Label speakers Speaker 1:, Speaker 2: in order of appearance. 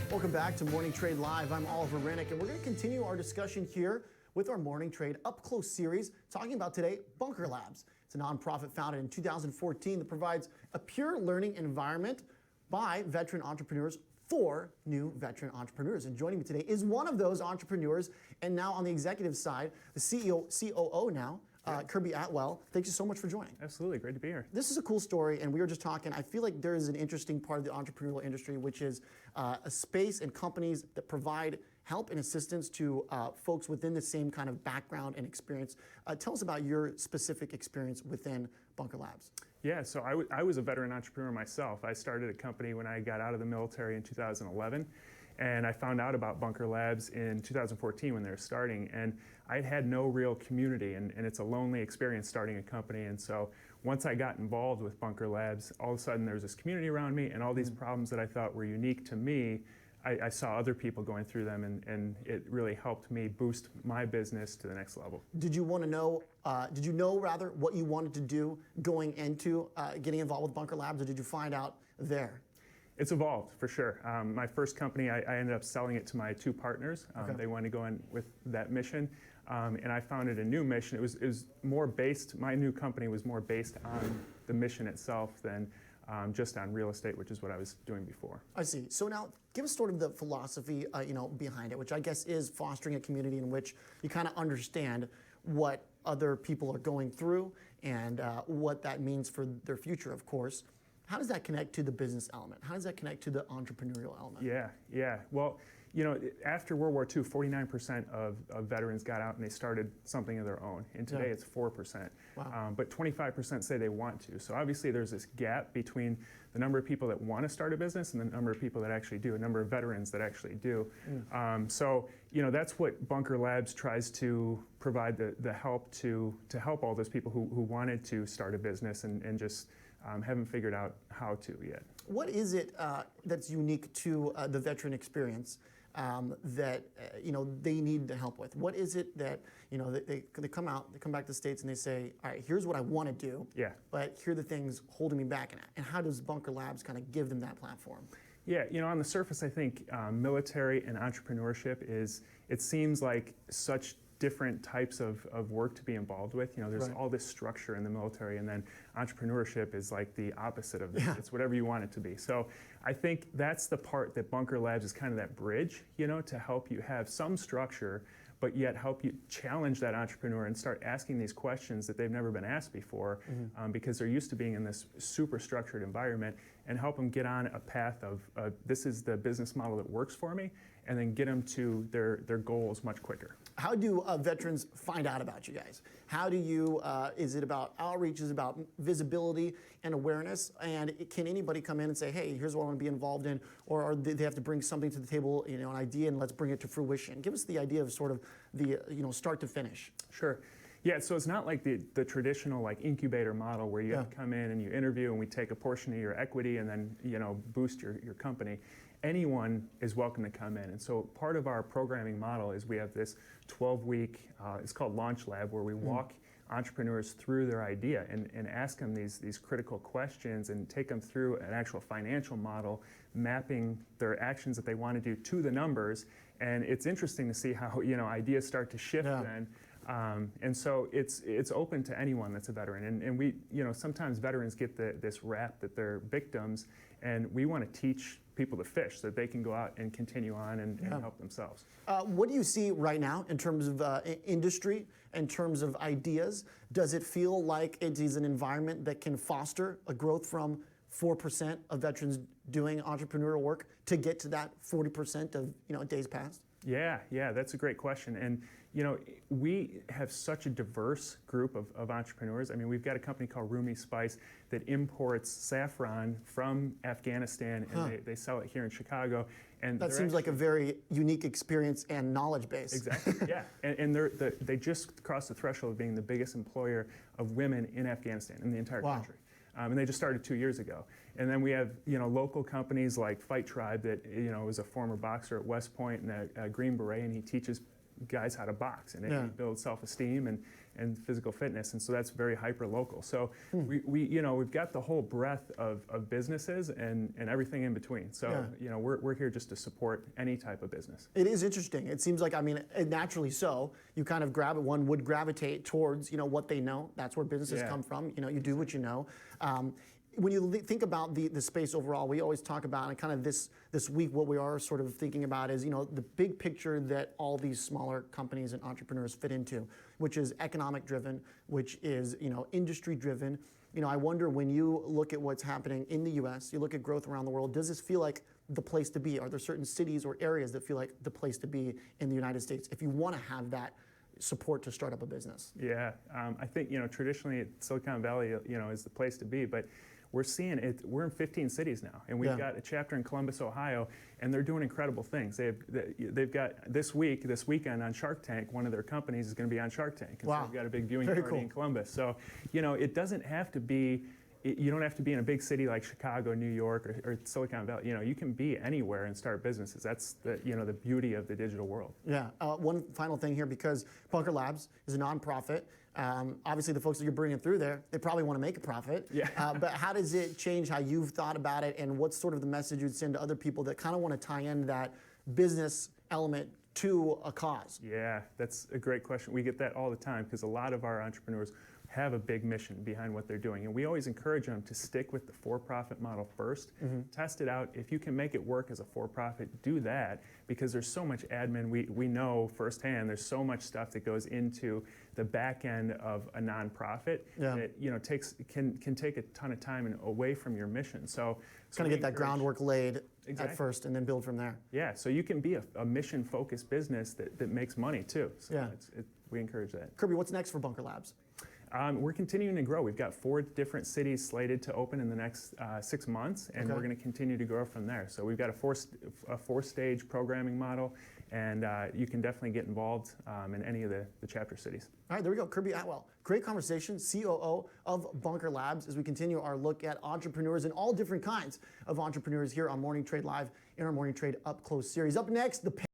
Speaker 1: Welcome back to Morning Trade Live. I'm Oliver Rennick, and we're going to continue our discussion here with our Morning Trade Up Close series, talking about today Bunker Labs. It's a nonprofit founded in 2014 that provides a pure learning environment by veteran entrepreneurs for new veteran entrepreneurs. And joining me today is one of those entrepreneurs, and now on the executive side, the COO now, Kirby Atwell. Thank you so much for joining.
Speaker 2: Absolutely, great to be here.
Speaker 1: This is a cool story, and we were just talking. I feel like there is an interesting part of the entrepreneurial industry, which is a space and companies that provide help and assistance to folks within the same kind of background and experience. Tell us about your specific experience within Bunker Labs.
Speaker 2: Yeah, so I was a veteran entrepreneur myself. I started a company when I got out of the military in 2011. And I found out about Bunker Labs in 2014 when they were starting, and I had no real community, and it's a lonely experience starting a company. And so once I got involved with Bunker Labs, all of a sudden there was this community around me, and all these problems that I thought were unique to me, I saw other people going through them, and it really helped me boost my business to the next level.
Speaker 1: Did you want to know, did you know rather what you wanted to do going into getting involved with Bunker Labs, or did you find out there?
Speaker 2: It's evolved, for sure. My first company, I ended up selling it to my two partners. They wanted to go in with that mission, and I founded a new mission. It was more based, my new company was more based on the mission itself than just on real estate, which is what I was doing before.
Speaker 1: I see. So now, give us sort of the philosophy, behind it, which I guess is fostering a community in which you kind of understand what other people are going through and what that means for their future, of course. How does that connect to the business element? How does that connect to the entrepreneurial element?
Speaker 2: Yeah. Well, after World War II, 49% of veterans got out and they started something of their own. And today it's 4%.
Speaker 1: Wow.
Speaker 2: But 25% say they want to. So obviously there's this gap between the number of people that want to start a business and the number of people that actually do, a number of veterans that actually do. So that's what Bunker Labs tries to provide the help to help all those people who wanted to start a business and just haven't figured out how to yet.
Speaker 1: What is it that's unique to the veteran experience that they need the help with? What is it that they come back to the States and they say, all right, here's what I want to do, but here are the things holding me back, and how does Bunker Labs kind of give them that platform?
Speaker 2: Yeah, on the surface, I think military and entrepreneurship it seems like such different types of work to be involved with. There's all this structure in the military, and then entrepreneurship is like the opposite of that. It's whatever you want it to be. So I think that's the part that Bunker Labs is kind of that bridge, to help you have some structure, but yet help you challenge that entrepreneur and start asking these questions that they've never been asked before, because they're used to being in this super structured environment, and help them get on a path of this is the business model that works for me, and then get them to their goals much quicker.
Speaker 1: How do veterans find out about you guys? How do you, is it about outreach, is it about visibility and awareness? And can anybody come in and say, hey, here's what I want to be involved in, or do they have to bring something to the table, an idea, and let's bring it to fruition? Give us the idea of sort of the, start to finish.
Speaker 2: Sure. Yeah, so it's not like the traditional incubator model where you have to come in and you interview and we take a portion of your equity and then boost your company. Anyone is welcome to come in. And so part of our programming model is we have this 12-week, it's called Launch Lab, where we walk entrepreneurs through their idea and ask them these critical questions and take them through an actual financial model, mapping their actions that they want to do to the numbers. And it's interesting to see how ideas start to shift then. And so it's open to anyone that's a veteran. And we, sometimes veterans get this rap that they're victims, and we want to teach people to fish so that they can go out and continue on and help themselves.
Speaker 1: What do you see right now in terms of industry, in terms of ideas? Does it feel like it is an environment that can foster a growth from 4% of veterans doing entrepreneurial work to get to that 40% of days past?
Speaker 2: Yeah, that's a great question. And we have such a diverse group of entrepreneurs. I mean, we've got a company called Rumi Spice that imports saffron from Afghanistan, and they sell it here in Chicago. And
Speaker 1: that seems like a very unique experience and knowledge base.
Speaker 2: Exactly, yeah. And they just crossed the threshold of being the biggest employer of women in Afghanistan, in the entire country. And they just started 2 years ago. And then we have local companies like Fight Tribe that was a former boxer at West Point and a Green Beret, and he teaches guys how to box, and it builds self-esteem and physical fitness, and so that's very hyper-local. So we've got the whole breadth of businesses and everything in between. So we're here just to support any type of business.
Speaker 1: It is interesting. It seems like, I mean, naturally so, you kind of one would gravitate towards, what they know. That's where businesses come from. You do what you know. When you think about the space overall, we always talk about, and kind of this week, what we are sort of thinking about is, the big picture that all these smaller companies and entrepreneurs fit into, which is economic driven, which is, industry driven. I wonder, when you look at what's happening in the U.S., you look at growth around the world, does this feel like the place to be? Are there certain cities or areas that feel like the place to be in the United States if you want to have that support to start up a business?
Speaker 2: Yeah, I think, traditionally Silicon Valley, is the place to be, but we're seeing it. We're in 15 cities now, and we've got a chapter in Columbus, Ohio, and they're doing incredible things. They've got this weekend on Shark Tank, one of their companies is going to be on Shark Tank. And so they've got a big viewing party in Columbus. So, it doesn't have to be. You don't have to be in a big city like Chicago, New York, or Silicon Valley. You can be anywhere and start businesses. That's the beauty of the digital world.
Speaker 1: Yeah. One final thing here, because Bunker Labs is a nonprofit. Obviously, the folks that you're bringing through there, they probably want to make a profit.
Speaker 2: Yeah.
Speaker 1: But how does it change how you've thought about it, and what's sort of the message you'd send to other people that kind of want to tie in that business element to a cause?
Speaker 2: Yeah, that's a great question. We get that all the time, because a lot of our entrepreneurs have a big mission behind what they're doing. And we always encourage them to stick with the for-profit model first, test it out. If you can make it work as a for-profit, do that, because there's so much admin. We know firsthand there's so much stuff that goes into the back end of a nonprofit that can take a ton of time and away from your mission. So
Speaker 1: kind of get that groundwork laid at first and then build from there.
Speaker 2: Yeah, so you can be a mission-focused business that makes money too. So we encourage that.
Speaker 1: Kirby, what's next for Bunker Labs?
Speaker 2: We're continuing to grow. We've got 4 different cities slated to open in the next 6 months, and we're going to continue to grow from there. So we've got a 4-stage programming model, and you can definitely get involved in any of the chapter cities.
Speaker 1: All right, there we go. Kirby Atwell. Great conversation, COO of Bunker Labs, as we continue our look at entrepreneurs and all different kinds of entrepreneurs here on Morning Trade Live in our Morning Trade Up Close series. Up next, the